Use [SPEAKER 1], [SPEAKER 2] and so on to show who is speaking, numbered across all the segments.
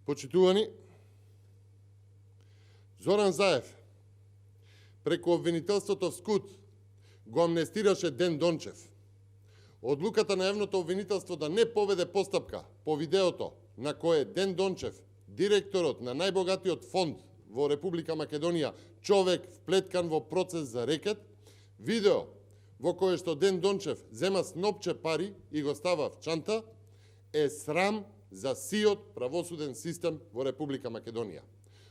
[SPEAKER 1] Почитувани, Зоран Заев преку обвинителството в СКУТ го амнестираше Ден Дончев. Одлуката на јавното обвинителство да не поведе постапка по видеото на кое Ден Дончев, директорот на најбогатиот фонд во Република Македонија, човек вплеткан во процес за рекет, видео во кое што Ден Дончев зема снопче пари и го става в чанта, е срам за сиот правосуден систем во Република Македонија.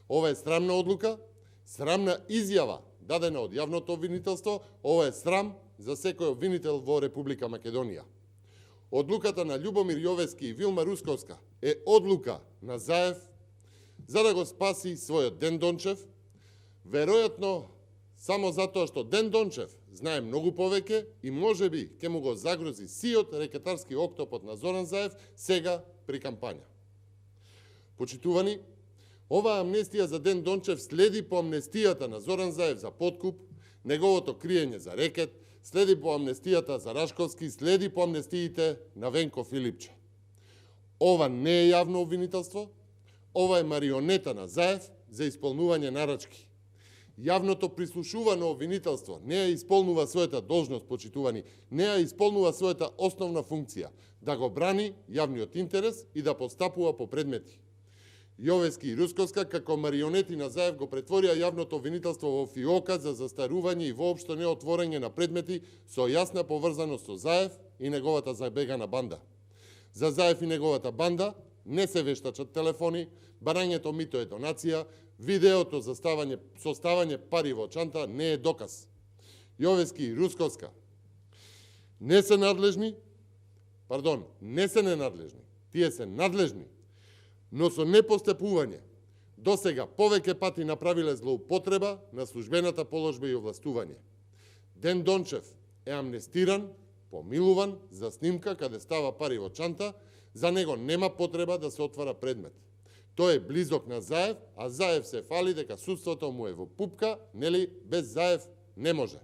[SPEAKER 1] Ова е срамна одлука, срамна изјава дадена од јавното обвинителство, ова е срам за секој обвинител во Република Македонија. Одлуката на Љубомир Јовески и Вилма Русковска е одлука на Заев за да го спаси својот Ден Дончев, веројатно само затоа што Ден Дончев знае многу повеќе и можеби ќе му го загрози сиот рекетарски октопот на Зоран Заев сега при кампања. Почитувани, оваа амнестија за Ден Дончев следи по амнестијата на Зоран Заев за подкуп, неговото криење за рекет, следи по амнестијата за Рашковски, следи по амнестиите на Венко Филипче. Ова не е јавно обвинителство, ова е марионета на Заев за исполнување нарачки. Јавното прислушувано обвинителство не ја исполнува својата должност, почитувани, не ја исполнува својата основна функција, да го брани јавниот интерес и да постапува по предмети. Јовески и Русковска, како марионети на Заев, го претворија јавното обвинителство во фиока за застарување и воопшто неотворање на предмети со јасна поврзаност со Заев и неговата забегана банда. За Заев и неговата банда не се вештачат телефони, барањето мито е донација, видеото за составање пари во чанта не е доказ. Јовески и Русковска не се ненадлежни, тие се надлежни, но со непостапување досега повеќе пати направиле злоупотреба на службената положба и овластување. Ден Дончев е амнестиран, помилуван за снимка каде става пари во чанта, за него нема потреба да се отвара предмет. Тој е близок на Заев, а Заев се фали дека судството му е во пупка, нели без Заев не може.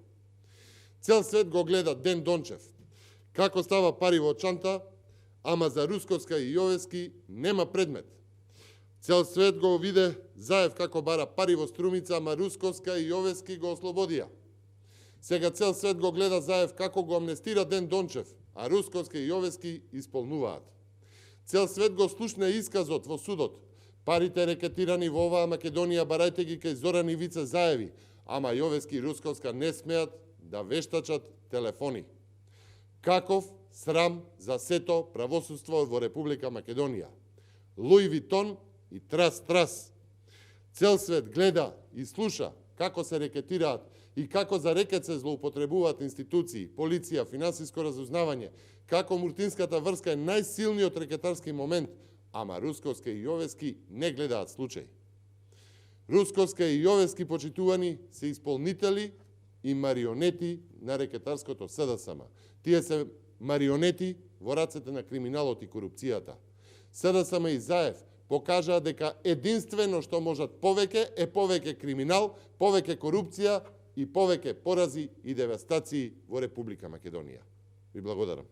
[SPEAKER 1] Цел свет го гледа Ден Дончев, како става пари во чанта, ама за Русковска и Јовески нема предмет. Цел свет го виде Заев како бара пари во Струмица, ама Русковска и Јовески го ослободија. Сега цел свет го гледа Заев како го амнестира Ден Дончев, а Русковска и Јовески исполнуваат. Цел свет го слушна исказот во судот. Парите рекетирани во оваа Македонија барајте ги кај Зоран и Вице Заеви, ама Јовески и Русковска не смеат да вештачат телефони. Каков срам за сето правосудство во Република Македонија. Луи Витон и трас. Цел свет гледа и слуша како се рекетираат и како за рекет се злоупотребуваат институции, полиција, финансиско разузнавање, како муртинската врска е најсилниот рекетарски момент, ама Русковска и Јовески не гледаат случај. Русковска и Јовески, почитувани, се исполнители и марионети на рекетарското СДСМ. Тие се марионети во рацете на криминалот и корупцијата. СДСМ и Заев покажаа дека единствено што можат повеќе е повеќе криминал, повеќе корупција и повеќе порази и девастации во Република Македонија. Ви благодарам.